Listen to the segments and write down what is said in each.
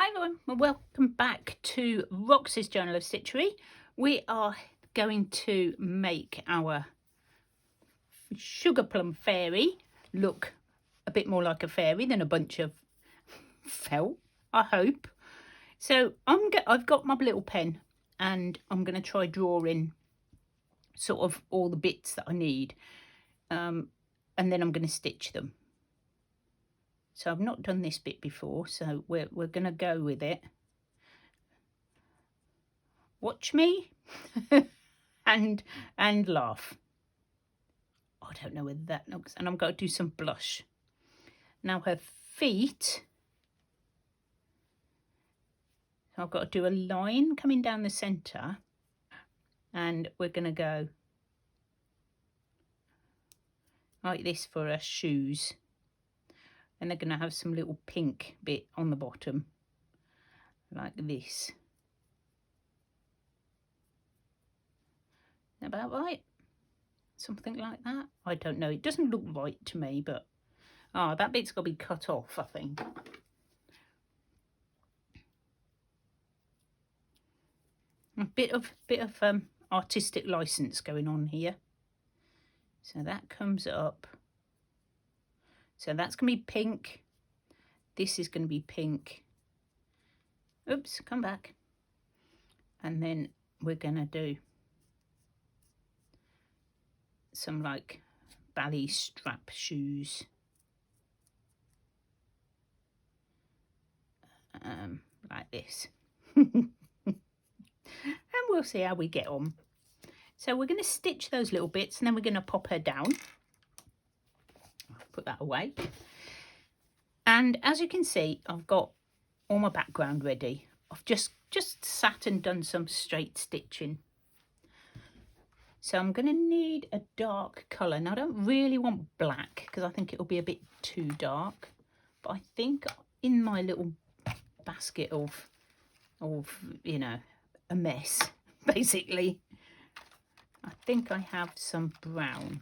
Hi everyone, well, welcome back to Roxy's Journal of Stitchery. We are going to make our sugar plum fairy look a bit more like a fairy than a bunch of felt, I hope. So I've got my little pen and I'm going to try drawing sort of all the bits that I need, and then I'm going to stitch them. So I've not done this bit before, so we're going to go with it. Watch me and laugh. I don't know whether that looks, and I'm going to do some blush. Now her feet, I've got to do a line coming down the centre, and we're going to go like this for her shoes, and they're going to have some little pink bit on the bottom like this. About right? Something like that. I don't know, it doesn't look right to me, but that bit's got to be cut off, I think. A bit of artistic license going on here. So that comes up. So that's going to be pink. This is going to be pink. Oops, come back. And then we're going to do some like ballet strap shoes. Like this. And we'll see how we get on. So we're going to stitch those little bits and then we're going to pop her down. I'll put that away. And as you can see, I've got all my background ready. I've just sat and done some straight stitching. So I'm going to need a dark colour. Now I don't really want black because I think it'll be a bit too dark. But I think in my little basket of you know, a mess, basically, I think I have some brown.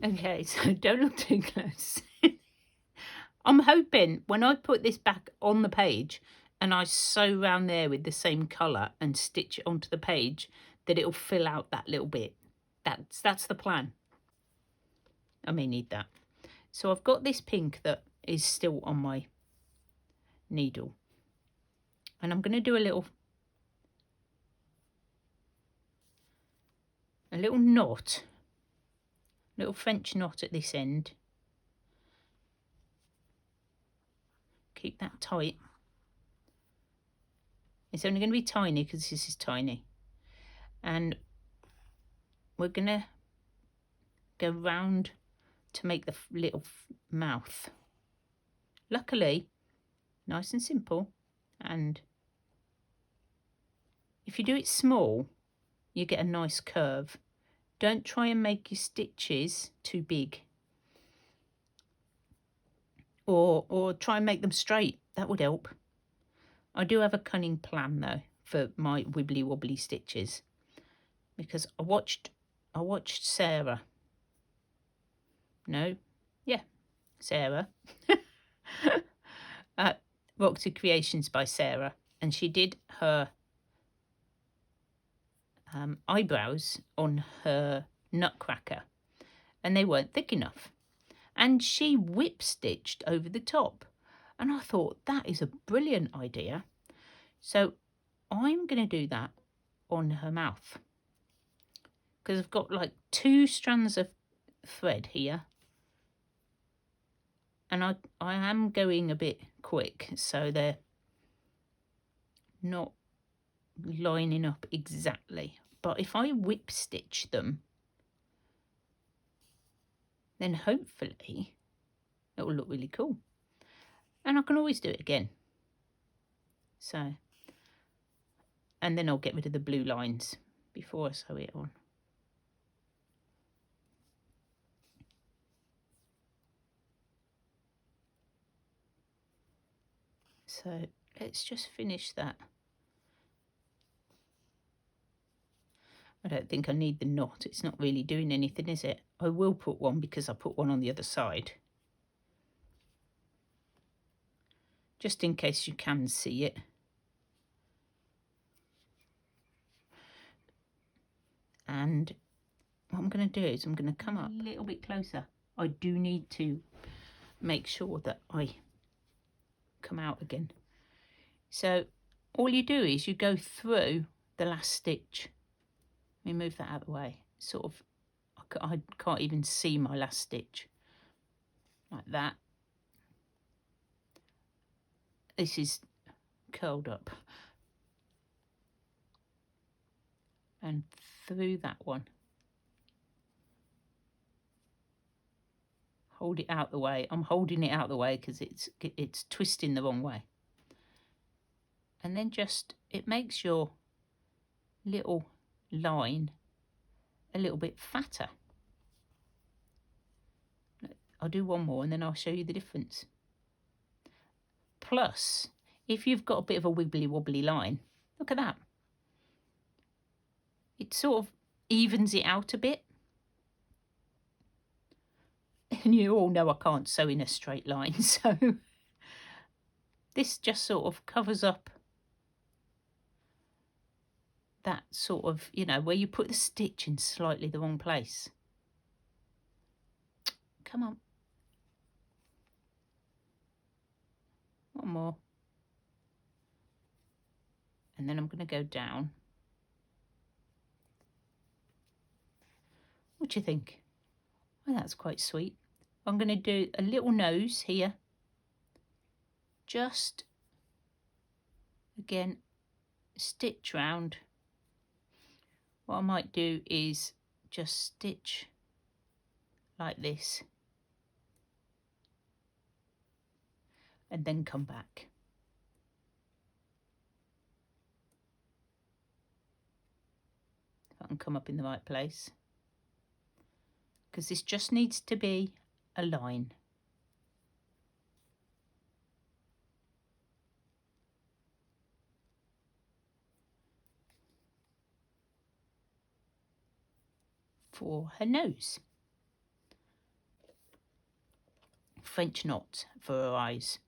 Okay, so don't look too close. I'm hoping when I put this back on the page and I sew around there with the same colour and stitch it onto the page, that it'll fill out that little bit. That's the plan. I may need that. So I've got this pink that is still on my needle. And I'm going to do a little knot, little French knot at this end. Keep that tight. It's only going to be tiny because this is tiny. And we're going to go round to make the little mouth. Luckily, nice and simple. And if you do it small, you get a nice curve. Don't try and make your stitches too big. Or try and make them straight. That would help. I do have a cunning plan though for my wibbly wobbly stitches, because I watched Sarah. No, yeah, Sarah. Roxy Creations by Sarah, and she did her eyebrows on her nutcracker, and they weren't thick enough. And she whip stitched over the top. And I thought, that is a brilliant idea. So I'm going to do that on her mouth. Because I've got like 2 strands of thread here. And I am going a bit quick, so they're not lining up exactly. But if I whip stitch them, then hopefully it will look really cool. And I can always do it again. So, and then I'll get rid of the blue lines before I sew it on. So let's just finish that. I don't think I need the knot. It's not really doing anything, is it? I will put one because I put one on the other side. just in case you can see it. And what I'm going to do is I'm going to come up a little bit closer. I do need to make sure that I come out again. So all you do is you go through the last stitch. Let me move that out of the way. Sort of, I can't even see my last stitch. Like that. This is curled up. And through that one. Hold it out the way. I'm holding it out the way because it's twisting the wrong way. And then just, it makes your little line a little bit fatter. I'll do one more and then I'll show you the difference. Plus, if you've got a bit of a wibbly wobbly line, look at that. It sort of evens it out a bit. And you all know I can't sew in a straight line, so this just sort of covers up that sort of, you know, where you put the stitch in slightly the wrong place. Come on. One more. And then I'm going to go down. What do you think? Well, that's quite sweet. I'm going to do a little nose here. Just, again, stitch round. What I might do is just stitch like this. And then come back. If I can come up in the right place. Because this just needs to be a line. For her nose. French knot for her eyes.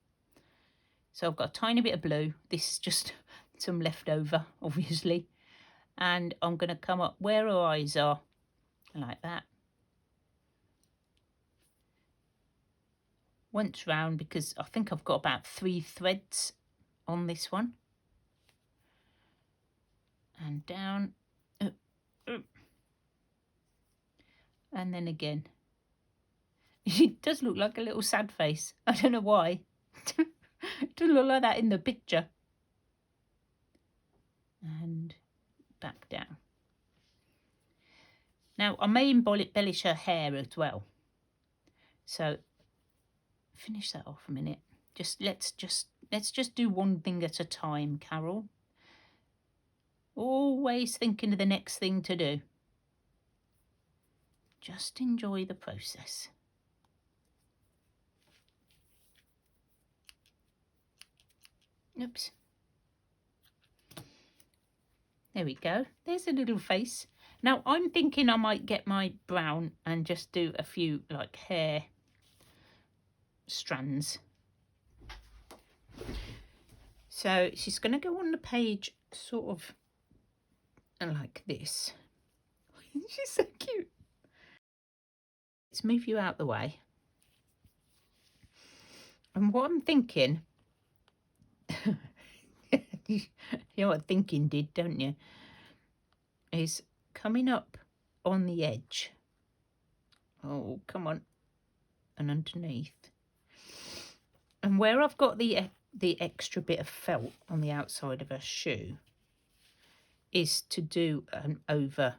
So I've got a tiny bit of blue. This is just some leftover, obviously. And I'm going to come up where her eyes are, like that. Once round, because I think I've got about 3 threads on this one. And down. And then again. It does look like a little sad face. I don't know why. It doesn't look like that in the picture. And back down. Now I may embellish her hair as well. So finish that off a minute. Let's just do one thing at a time, Carol. Always thinking of the next thing to do. Just enjoy the process. Oops. There we go. There's a little face. Now I'm thinking I might get my brown and just do a few like hair strands. So she's going to go on the page sort of like this. She's so cute. Let's move you out the way. And what I'm thinking, you know what thinking did, don't you? Is coming up on the edge. Oh, come on. And underneath. And where I've got the extra bit of felt on the outside of her shoe is to do an over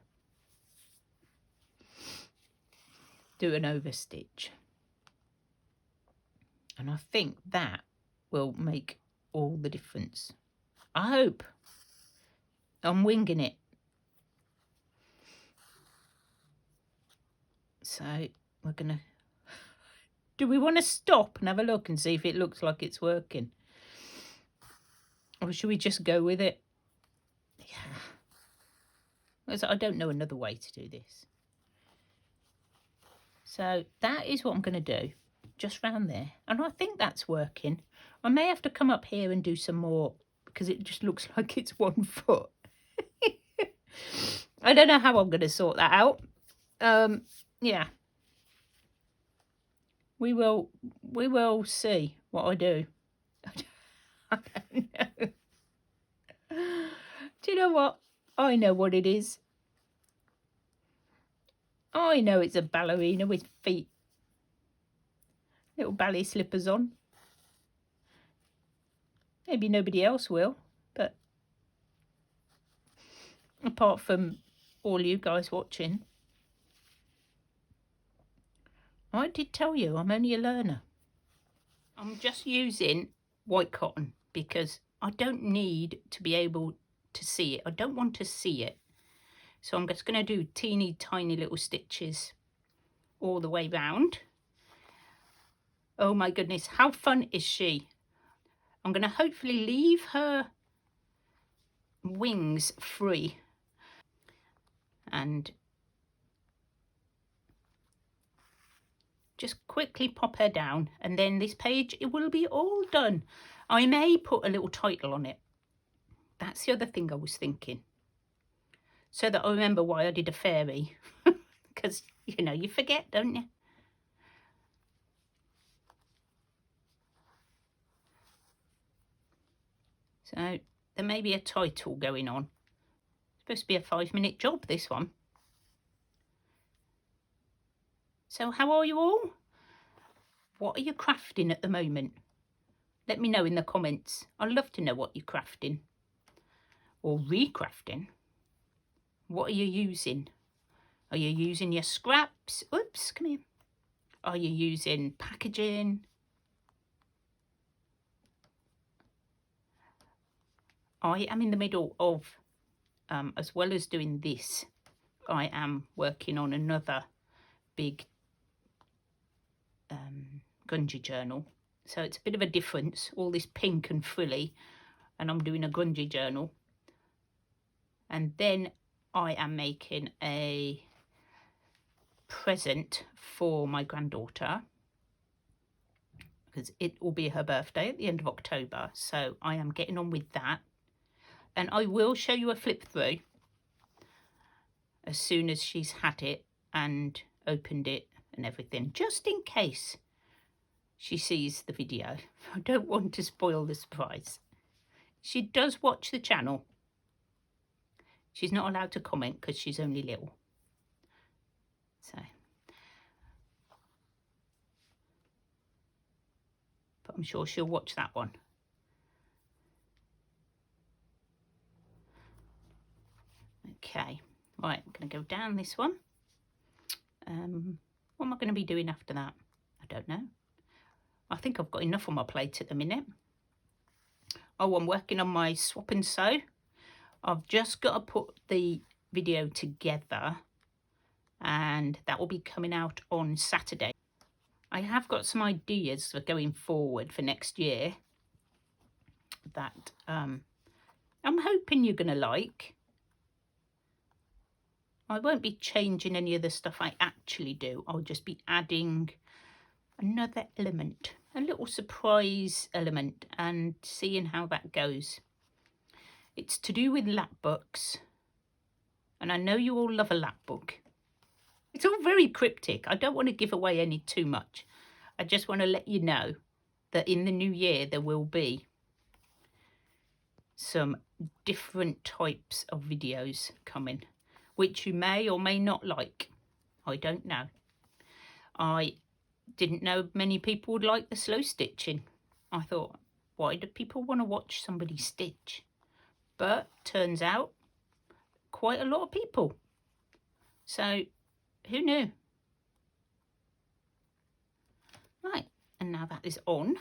stitch. And I think that will make all the difference. I hope. I'm winging it. So we're going to... Do we want to stop and have a look and see if it looks like it's working? Or should we just go with it? Yeah. I don't know another way to do this. So that is what I'm going to do. just round there, and I think that's working. I may have to come up here and do some more because it just looks like it's 1 foot. I don't know how I'm going to sort that out. Yeah, we will see what I do. I don't know. Do you know what? I know what it is. I know it's a ballerina with feet. Little ballet slippers on. Maybe nobody else will, but apart from all you guys watching. I did tell you, I'm only a learner. I'm just using white cotton because I don't need to be able to see it. I don't want to see it. So I'm just going to do teeny tiny little stitches all the way round. Oh my goodness, how fun is she? I'm going to hopefully leave her wings free and just quickly pop her down, and then this page, it will be all done. I may put a little title on it. That's the other thing I was thinking, so that I remember why I did a fairy. Because, you know, you forget, don't you? So there may be a title going on. It's supposed to be a 5-minute job, this one. So how are you all? What are you crafting at the moment? Let me know in the comments. I'd love to know what you're crafting or recrafting. What are you using? Are you using your scraps? Oops, come here. Are you using packaging? I am in the middle of, as well as doing this, I am working on another big grungy journal. So it's a bit of a difference, all this pink and frilly, and I'm doing a grungy journal. And then I am making a present for my granddaughter because it will be her birthday at the end of October. So I am getting on with that. And I will show you a flip through as soon as she's had it and opened it and everything, just in case she sees the video. I don't want to spoil the surprise. She does watch the channel. She's not allowed to comment because she's only little. So, but I'm sure she'll watch that one. Okay, right, I'm going to go down this one. What am I going to be doing after that? I don't know. I think I've got enough on my plate at the minute. Oh, I'm working on my swap and sew. I've just got to put the video together and that will be coming out on Saturday. I have got some ideas for going forward for next year that I'm hoping you're going to like. I won't be changing any of the stuff I actually do. I'll just be adding another element, a little surprise element, and seeing how that goes. It's to do with lap books, and I know you all love a lap book. It's all very cryptic. I don't want to give away any too much. I just want to let you know that in the new year there will be some different types of videos coming, which you may or may not like. I don't know. I didn't know many people would like the slow stitching. I thought, why do people want to watch somebody stitch? But turns out quite a lot of people. So who knew? Right, and now that is on.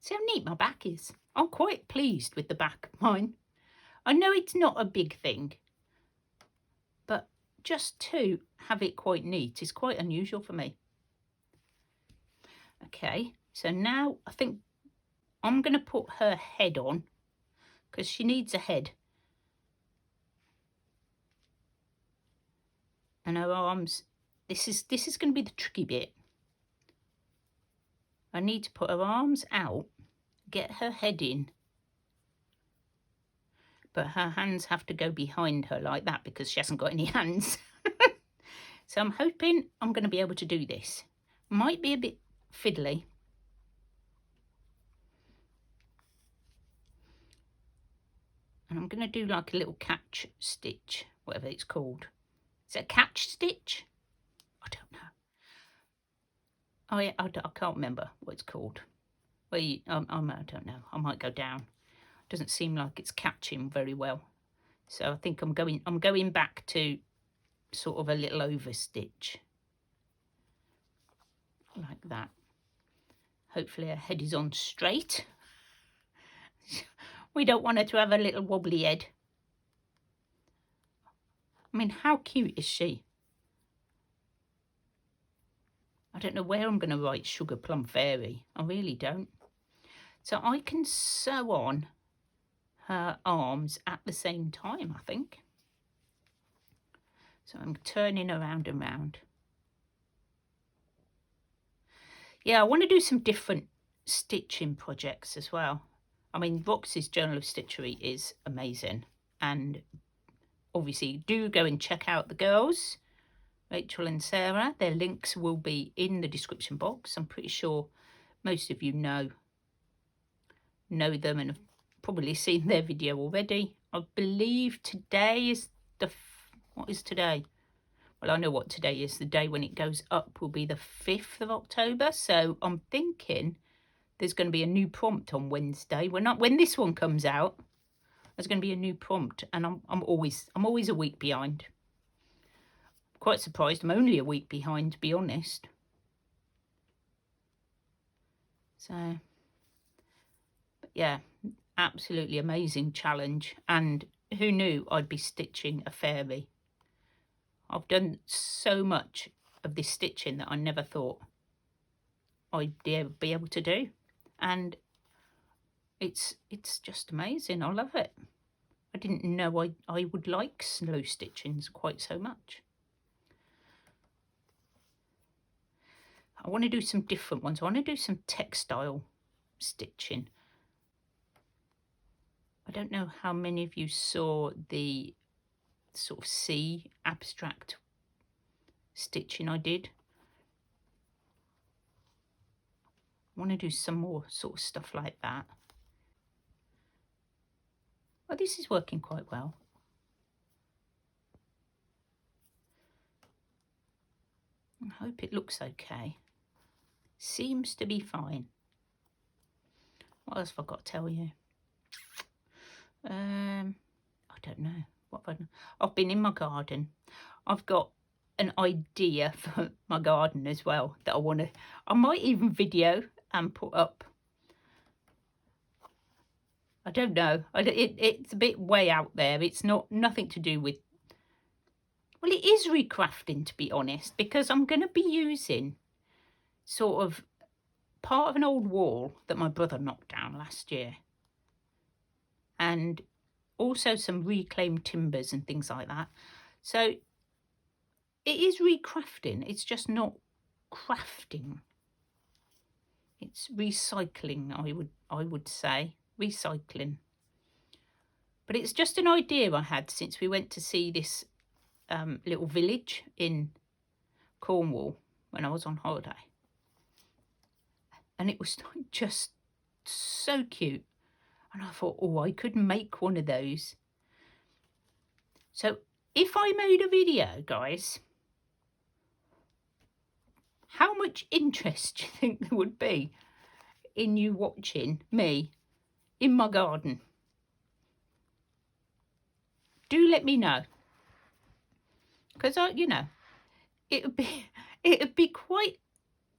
See how neat my back is? I'm quite pleased with the back of mine. I know it's not a big thing, but just to have it quite neat is quite unusual for me. Okay, so now I think I'm going to put her head on because she needs a head. And her arms, this is going to be the tricky bit. I need to put her arms out, get her head in, but her hands have to go behind her like that because she hasn't got any hands. So I'm hoping I'm going to be able to do this. Might be a bit fiddly. And I'm going to do like a little catch stitch, whatever it's called. Is it a catch stitch? I don't know. Oh yeah, I can't remember what it's called. Well, I don't know. I might go down. Doesn't seem like it's catching very well. So I think I'm going back to sort of a little over stitch. Like that. Hopefully her head is on straight. We don't want her to have a little wobbly head. I mean, how cute is she? I don't know where I'm going to write Sugar Plum Fairy. I really don't. So I can sew on her arms at the same time, I think. So I'm turning around and round. Yeah, I want to do some different stitching projects as well. I mean, Roxy's Journal of Stitchery is amazing. And obviously, do go and check out the girls, Rachel and Sarah. Their links will be in the description box. I'm pretty sure most of you know them and have probably seen their video already. I believe today is what is today? Well, I know what today is. The day when it goes up will be the 5th of October. So I'm thinking there's going to be a new prompt on Wednesday. When this one comes out, there's going to be a new prompt, and I'm always a week behind. Quite surprised I'm only a week behind, to be honest. So, but yeah, absolutely amazing challenge. And who knew I'd be stitching a fairy? I've done so much of this stitching that I never thought I'd be able to do. And it's just amazing. I love it. I didn't know I would like slow stitching quite so much. I want to do some different ones. I want to do some textile stitching. I don't know how many of you saw the sort of sea abstract stitching I did. I want to do some more sort of stuff like that. Well, this is working quite well. I hope it looks okay. Seems to be fine. What else have I got to tell you? I don't know. What have I done? I've been in my garden. I've got an idea for my garden as well that I might even video and put up. I don't know. It's a bit way out there. It's nothing to do with... Well, it is recrafting, to be honest, because I'm going to be using sort of part of an old wall that my brother knocked down last year. And also some reclaimed timbers and things like that. So it is recrafting. It's just not crafting. It's recycling, I would say. Recycling. But it's just an idea I had since we went to see this little village in Cornwall when I was on holiday. And it was just so cute. And I thought, oh, I could make one of those. So if I made a video, guys, how much interest do you think there would be in you watching me in my garden? Do let me know. Because, it would be quite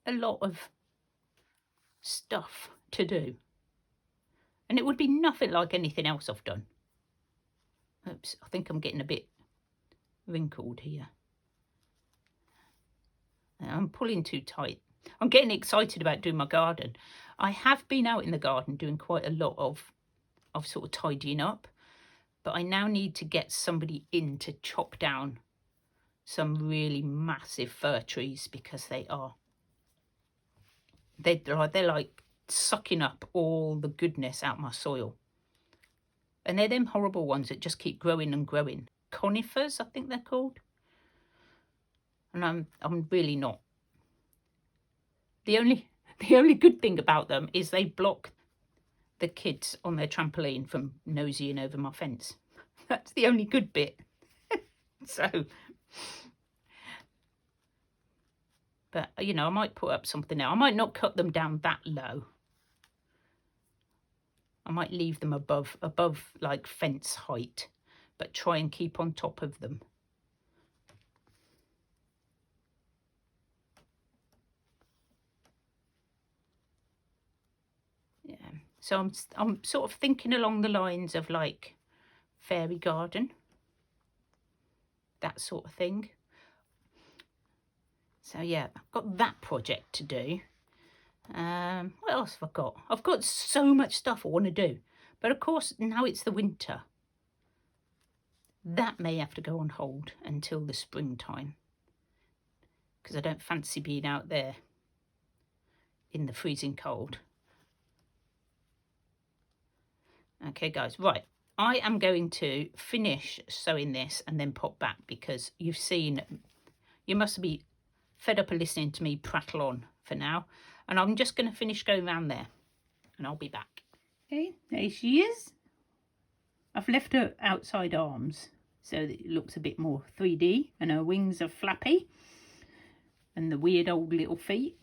a lot of stuff to do. And it would be nothing like anything else I've done. Oops, I think I'm getting a bit wrinkled here. I'm pulling too tight. I'm getting excited about doing my garden. I have been out in the garden doing quite a lot of sort of tidying up. But I now need to get somebody in to chop down some really massive fir trees because they are they're like sucking up all the goodness out of my soil. And they're them horrible ones that just keep growing and growing. Conifers, I think they're called. And I'm really not. The only good thing about them is they block the kids on their trampoline from nosying over my fence. That's the only good bit. So, but you know, I might put up something now. I might not cut them down that low. I might leave them above like fence height, but try and keep on top of them. Yeah. So I'm sort of thinking along the lines of like fairy garden, that sort of thing. So yeah, I've got that project to do. What else have I got? I've got so much stuff I want to do, but of course now it's the winter. That may have to go on hold until the springtime, because I don't fancy being out there in the freezing cold. Okay guys, right, I am going to finish sewing this and then pop back, because you've seen, you must be fed up of listening to me prattle on for now, and I'm just going to finish going around there and I'll be back. Okay, there she is. I've left her outside arms so that it looks a bit more 3D, and her wings are flappy and the weird old little feet.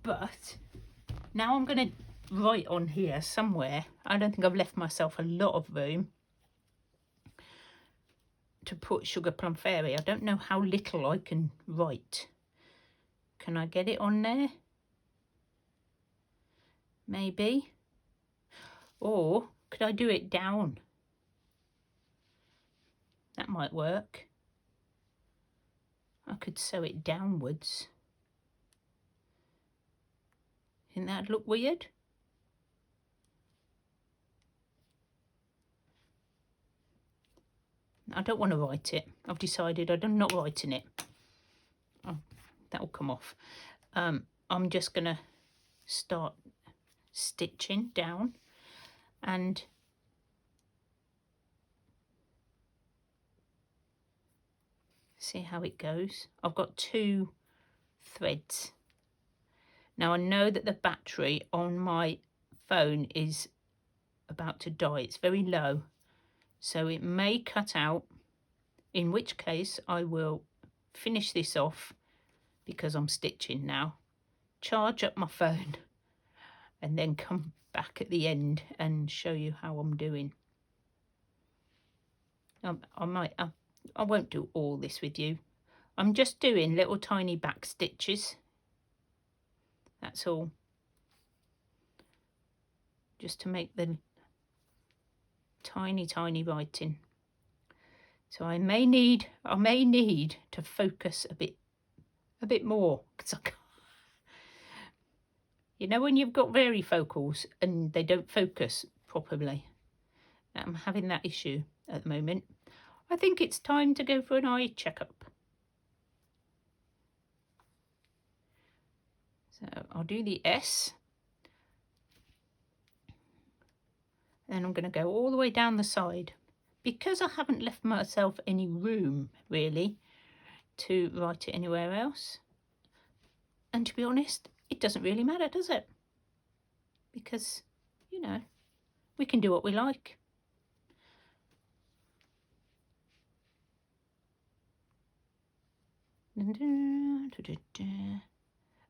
But now I'm going to write on here somewhere. I don't think I've left myself a lot of room to put Sugar Plum Fairy. I don't know how little I can write. Can I get it on there? Maybe. Or could I do it down? That might work. I could sew it downwards. Think that'd look weird? I don't want to write it. I've decided I'm not writing it. Oh, that'll come off. I'm just going to start stitching down and see how it goes. I've got 2 threads. Now I know that the battery on my phone is about to die. It's very low, so it may cut out, in which case I will finish this off because I'm stitching now, charge up my phone, and then come back at the end and show you how I'm doing. I won't do all this with you. I'm just doing little tiny back stitches. That's all. Just to make the tiny writing. So I may need to focus a bit more, because I can't. You know when you've got varifocals and they don't focus properly? I'm having that issue at the moment. I think it's time to go for an eye checkup. So I'll do the S. Then I'm going to go all the way down the side, because I haven't left myself any room really to write it anywhere else. And to be honest, it doesn't really matter, does it? Because, you know, we can do what we like.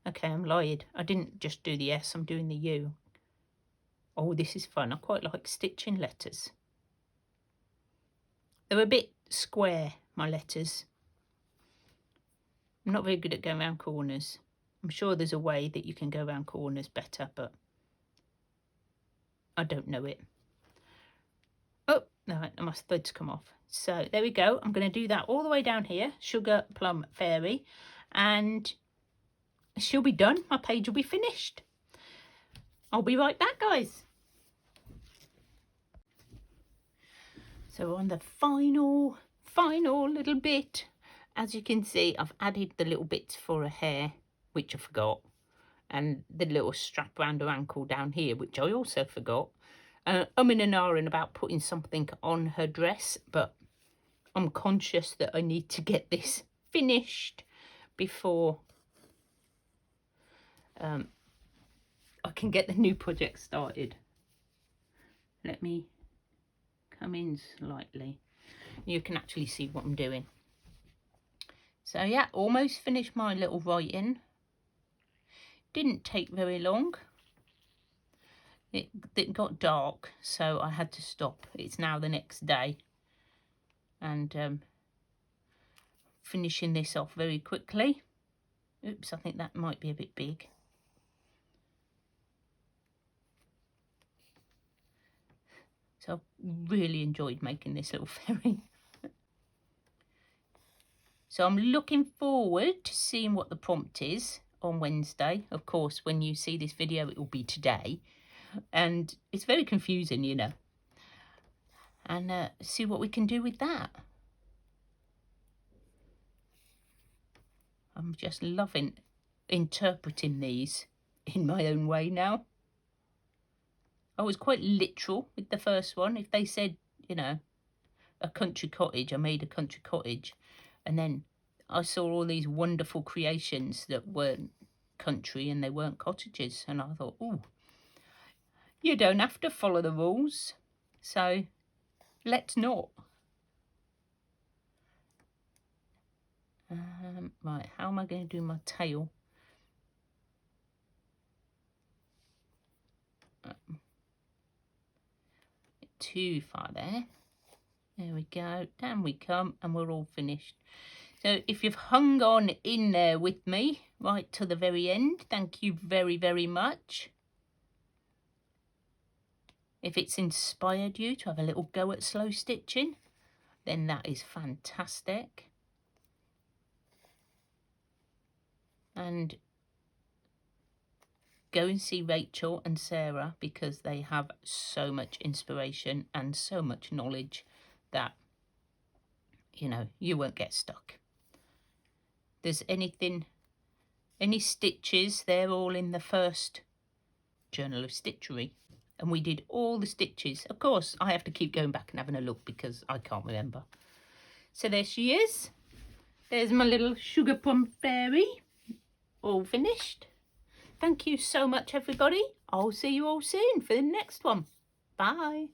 Okay, I'm lied. I didn't just do the S, I'm doing the U. Oh, this is fun. I quite like stitching letters. They're a bit square, my letters. I'm not very good at going around corners. I'm sure there's a way that you can go around corners better, but I don't know it. Oh, no, my thread's come off. So there we go. I'm going to do that all the way down here, Sugar Plum Fairy, and she'll be done. My page will be finished. I'll be right back, guys. So on the final little bit, as you can see, I've added the little bits for her hair, which I forgot. and the little strap around her ankle down here, which I also forgot. I'm in an ahhing about putting something on her dress, but I'm conscious that I need to get this finished before I can get the new project started. Let me come in slightly. You can actually see what I'm doing. So yeah, almost finished my little writing. Didn't take very long. It got dark, so I had to stop. It's now the next day, and finishing this off very quickly. Oops, I think that might be a bit big. So I've really enjoyed making this little fairy. So I'm looking forward to seeing what the prompt is on Wednesday. Of course, when you see this video, it will be today. And it's very confusing, you know. And see what we can do with that. I'm just loving interpreting these in my own way now. I was quite literal with the first one. If they said, you know, a country cottage, I made a country cottage. And then I saw all these wonderful creations that weren't country and they weren't cottages. And I thought, oh, you don't have to follow the rules. So let's not. Right, how am I going to do my tail? Too far there. There we go. Down we come, and we're all finished. So if you've hung on in there with me right to the very end, thank you very, very much. If it's inspired you to have a little go at slow stitching, then that is fantastic. And go and see Rachel and Sarah, because they have so much inspiration and so much knowledge that, you know, you won't get stuck. There's any stitches, they're all in the first Journal of Stitchery. And we did all the stitches. Of course, I have to keep going back and having a look because I can't remember. So there she is. There's my little sugar plum fairy. All finished. Thank you so much, everybody. I'll see you all soon for the next one. Bye.